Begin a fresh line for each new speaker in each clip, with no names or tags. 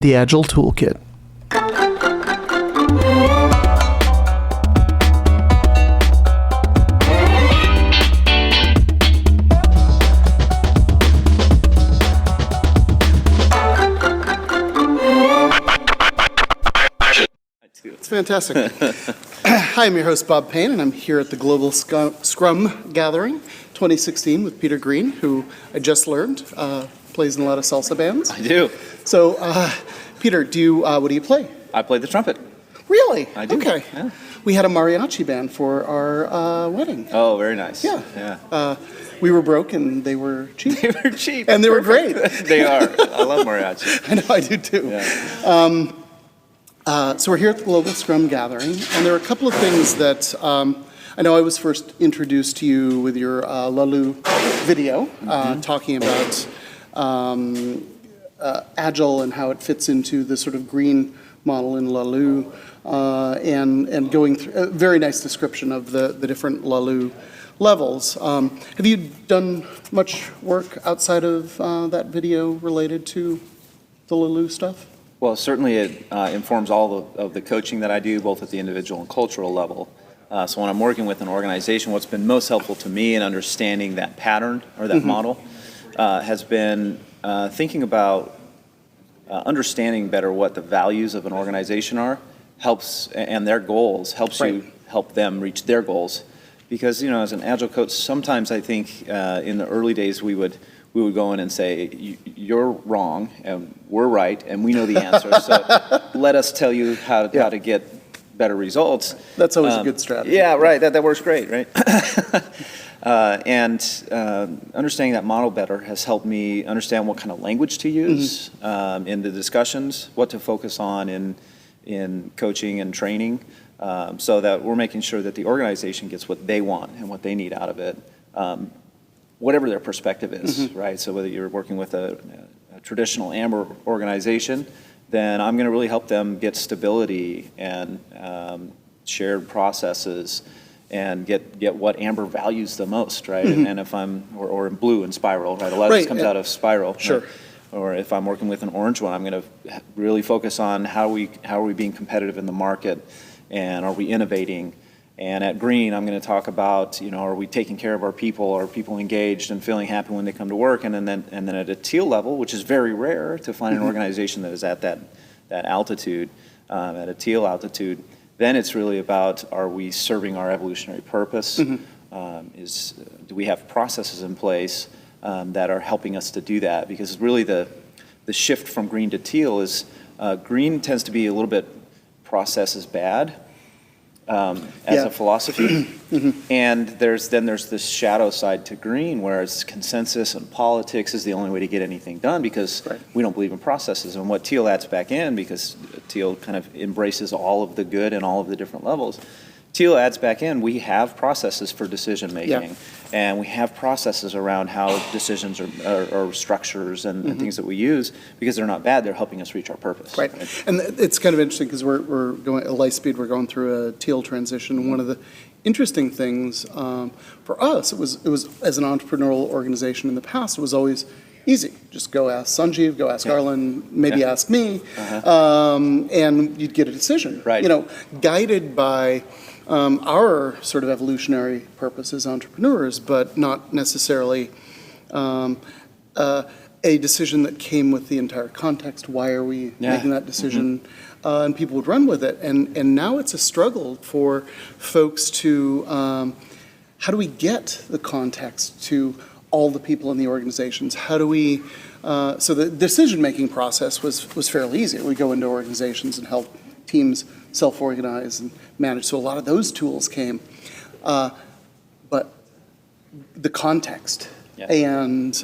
The Agile Toolkit. It's fantastic. Hi, I'm your host, Bob Payne, and I'm here at the Global Scrum Gathering 2016 with Peter Green, who I just learned plays in a lot of salsa bands.
I do.
So, Peter, what do you play?
I play the trumpet.
Really?
I do.
Okay.
Yeah.
We had a mariachi band for our wedding.
Oh, very nice.
Yeah. We were broke and they were cheap.
They were cheap.
And they were great.
They are. I love mariachi.
I know, I do too.
Yeah.
So we're here at the Global Scrum Gathering, and there are a couple of things that I know I was first introduced to you with your Lalu video, talking about Agile and how it fits into the sort of green model in Lalu, and going through a very nice description of the different Lalu levels. Have you done much work outside of that video related to the Lalu stuff?
Well, certainly it informs all of the coaching that I do, both at the individual and cultural level. So when I'm working with an organization, what's been most helpful to me in understanding that pattern or that model has been thinking about understanding better what the values of an organization are, and their goals, helps you help them reach their goals. Because, as an Agile coach, sometimes I think in the early days we would go in and say, you're wrong and we're right and we know the answer, so let us tell you how to get better results.
That's always a good strategy.
Yeah, right. That works great, right? And understanding that model better has helped me understand what kind of language to use in the discussions, what to focus on in coaching and training, so that we're making sure that the organization gets what they want and what they need out of it. Whatever their perspective is, right? So whether you're working with a traditional AMBER organization, then I'm going to really help them get stability and shared processes and get what AMBER values the most, right? And if or in blue and Spiral, right? A lot of this comes out of Spiral.
Sure.
Right? Or if I'm working with an orange one, I'm going to really focus on how are we being competitive in the market, and are we innovating? And at Green, I'm going to talk about, are we taking care of our people? Are people engaged and feeling happy when they come to work? And then at a teal level, which is very rare to find an organization that is at that altitude, at a teal altitude, then it's really about, are we serving our evolutionary purpose? Do we have processes in place that are helping us to do that? Because really the shift from green to teal is, green tends to be a little bit process is bad. As a philosophy, and there's this shadow side to green, where it's consensus and politics is the only way to get anything done, because we don't believe in processes. And what teal adds back in, because teal kind of embraces all of the good and all of the different levels, teal adds back in, we have processes for decision making, and we have processes around how decisions or structures and things that we use, because they're not bad, they're helping us reach our purpose.
Right. And it's kind of interesting, because we're going at Lightspeed, we're going through a teal transition. And one of the interesting things for us, it was as an entrepreneurial organization in the past, it was always easy. Just go ask Sanjeev, go ask Arlen, maybe ask me, and you'd get a decision.
Right.
Guided by our sort of evolutionary purpose as entrepreneurs, but not necessarily a decision that came with the entire context. Why are we making that decision? And people would run with it. And now it's a struggle for folks to, how do we get the context to all the people in the organizations? How do we, so the decision-making process was fairly easy. We go into organizations and help teams self-organize and manage. So a lot of those tools came. But the context and,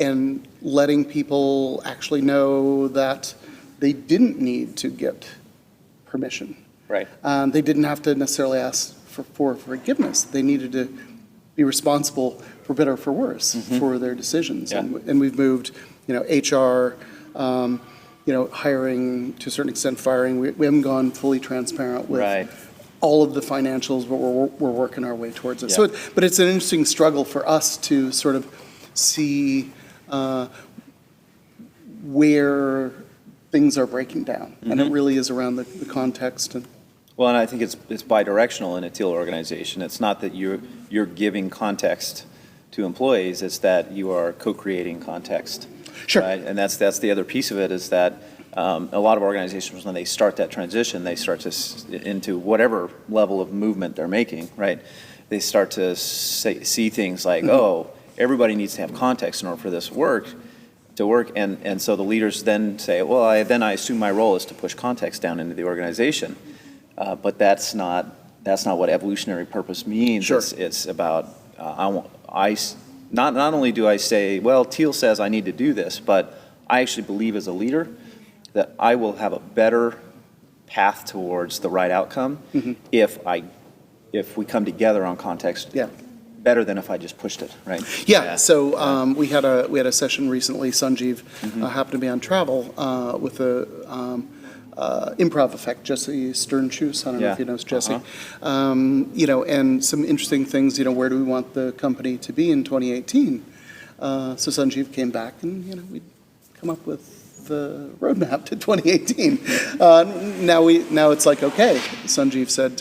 and letting people actually know that they didn't need to get permission.
Right.
They didn't have to necessarily ask for forgiveness. They needed to be responsible, for better or for worse, for their decisions. And we've moved, HR, hiring, to a certain extent firing. We haven't gone fully transparent with all of the financials, but we're working our way towards it. So, but it's an interesting struggle for us to sort of see where things are breaking down. And it really is around the context. And
Well, and I think it's bidirectional in a teal organization. It's not that you're giving context to employees, it's that you are co-creating context.
Sure.
Right? And that's the other piece of it, is that a lot of organizations, when they start that transition, they start to, into whatever level of movement they're making, right? They start to see things like, oh, everybody needs to have context in order for this to work, and so the leaders then say, well, I assume my role is to push context down into the organization. But that's not what evolutionary purpose means.
Sure.
It's about not only do I say, well, Teal says I need to do this, but I actually believe as a leader that I will have a better path towards the right outcome if we come together on context.
Yeah.
Better than if I just pushed it, right?
Yeah. So we had a session recently. Sanjeev happened to be on travel with the Improv Effect, Jesse Sternschus. I don't know if you know Jesse. You know, and some interesting things. You know, where do we want the company to be in 2018? So Sanjeev came back, and you know, we come up with the roadmap to 2018. Now it's like, okay. Sanjeev said,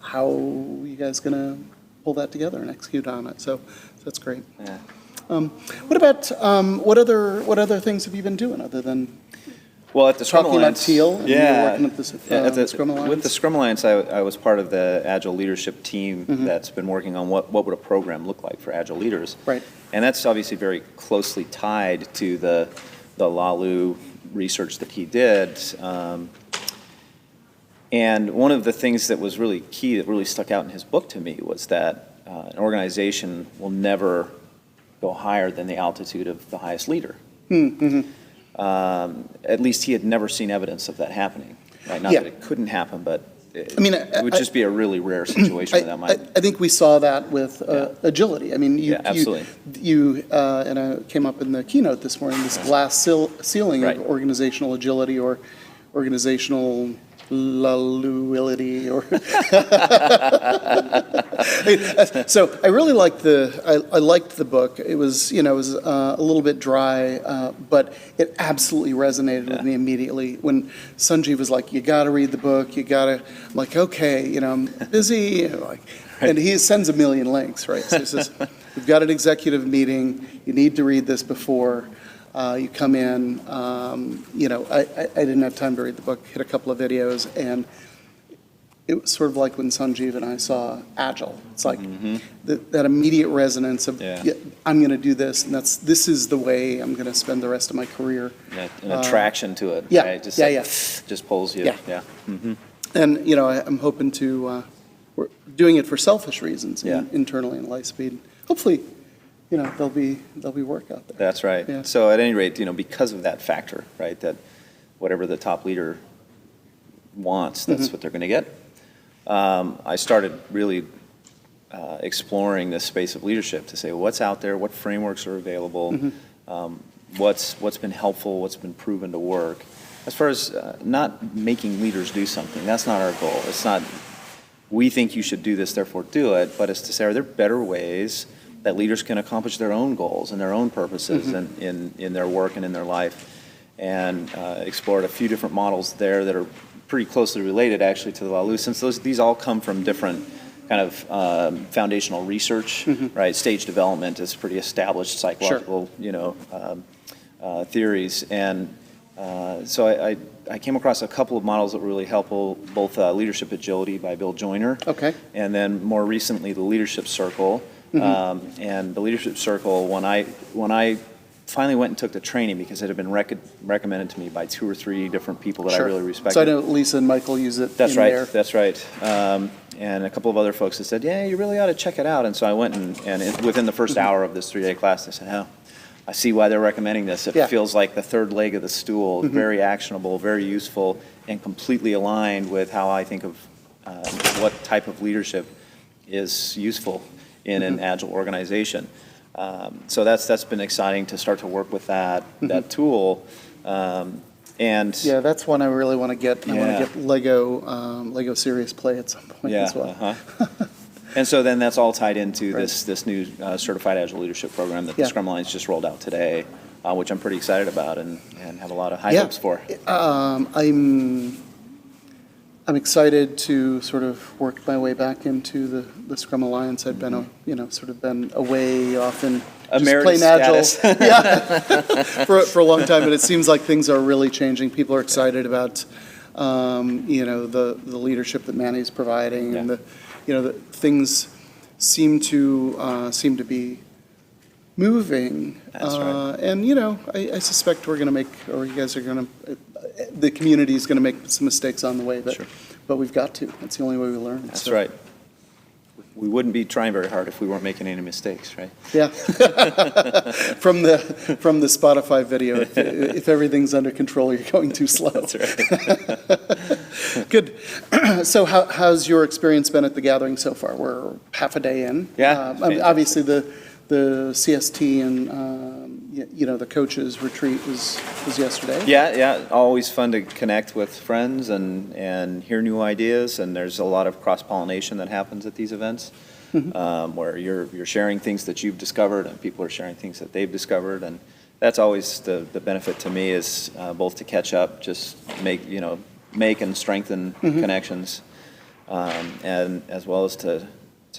how are you guys gonna pull that together and execute on it? So that's great.
Yeah.
What about what other things have you been doing other than
Well, at the Scrum
talking about
Alliance,
Teal? And
yeah,
you're working at the Scrum Alliance?
with the Scrum Alliance, I was part of the Agile leadership team that's been working on what would a program look like for Agile leaders.
Right.
And that's obviously very closely tied to the Lalu research that he did. And one of the things that was really key, that really stuck out in his book to me, was that an organization will never go higher than the altitude of the highest leader. At least he had never seen evidence of that happening. Right? Not that it couldn't happen, but it would just be a really rare situation where that might.
I think we saw that with agility. I mean,
absolutely.
And I came up in the keynote this morning, this glass ceiling of organizational agility or organizational laluility, or so I really liked I liked the book. It was a little bit dry, but it absolutely resonated with me immediately when Sanjeev was like, "You got to read the book. You got to." I'm like, "Okay, I'm busy," and he sends a million links, right? So he says, "We've got an executive meeting. You need to read this before." You come in, I didn't have time to read the book, hit a couple of videos, and it was sort of like when Sanjeev and I saw Agile. It's like that immediate resonance of, I'm going to do this, and this is the way I'm going to spend the rest of my career.
Yeah, an attraction to it.
Yeah,
right? Just just pulls you.
Yeah. And, I'm hoping to, we're doing it for selfish reasons internally in Lightspeed. Hopefully, there'll be work out there.
That's right.
Yeah.
So at any rate, because of that factor, right, that whatever the top leader wants, that's what they're going to get. I started really exploring this space of leadership to say, what's out there, what frameworks are available, what's been helpful, what's been proven to work. As far as not making leaders do something, that's not our goal. It's not, we think you should do this, therefore do it, but it's to say, are there better ways that leaders can accomplish their own goals and their own purposes in their work and in their life, and explored a few different models there that are pretty closely related actually to the Lalu, since these all come from different kind of foundational research, right? Stage development is pretty established psychological, theories, and so I came across a couple of models that were really helpful, both Leadership Agility by Bill Joyner, and then more recently the Leadership Circle. And the Leadership Circle, when I finally went and took the training, because it had been recommended to me by 2 or 3 different people that I really respected.
So I know Lisa and Michael use it.
That's right. That's right. And a couple of other folks that said, yeah, you really ought to check it out. And so I went and within the first hour of this 3-day class, I said, oh, I see why they're recommending this. It feels like the third leg of the stool, very actionable, very useful, and completely aligned with how I think of what type of leadership is useful in an Agile organization. So that's been exciting to start to work with that tool. And
that's one I really want to get. I want to get Lego Serious Play at some point as well.
And so then that's all tied into this new Certified Agile Leadership Program that the Scrum Alliance just rolled out today. which I'm pretty excited about and have a lot of high
Yeah.
hopes for.
I'm excited to sort of work my way back into the Scrum Alliance. I've been, sort of been away often, just
Emeritus
plain agile.
status.
Yeah, for a long time, but it seems like things are really changing. People are excited about, the leadership that Manny's providing, and the things seem to be moving.
That's right.
And I suspect we're going to make, or you guys are going to, the community is going to make some mistakes on the way, but
Sure.
but we've got to. That's the only way we learn.
That's
So,
right. We wouldn't be trying very hard if we weren't making any mistakes, right?
Yeah. From the Spotify video, if everything's under control, you're going too slow.
That's right.
Good. So how's your experience been at the gathering so far? We're half a day in.
Yeah,
Obviously, the CST and the coaches retreat was yesterday.
Yeah, always fun to connect with friends and hear new ideas, and there's a lot of cross-pollination that happens at these events, where you're sharing things that you've discovered, and people are sharing things that they've discovered, and that's always the benefit to me is both to catch up, just make and strengthen connections, and as well as to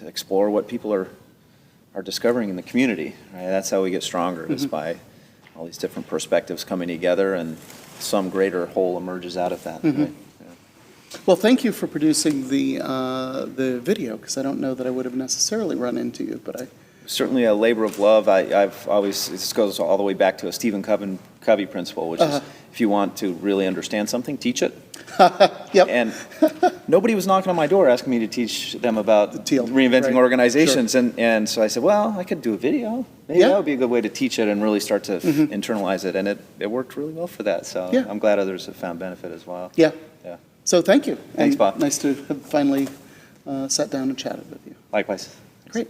explore what people are discovering in the community, right? That's how we get stronger, is by all these different perspectives coming together, and some greater whole emerges out of that. Right? Yeah.
Well, thank you for producing the video, because I don't know that I would have necessarily run into you, but I.
Certainly a labor of love. I've always, this goes all the way back to a Stephen Covey principle, which is if you want to really understand something, teach it.
Yep.
And nobody was knocking on my door asking me to teach them about
Teal,
reinventing
right.
organizations. And so I said, well, I could do a video. Maybe
Yeah.
that would be a good way to teach it and really start to internalize it. And it worked really well for that. So
Yeah.
I'm glad others have found benefit as well.
Yeah.
Yeah.
So thank you.
Thanks,
And
Bob.
nice to have finally sat down and chatted with you.
Likewise.
Great.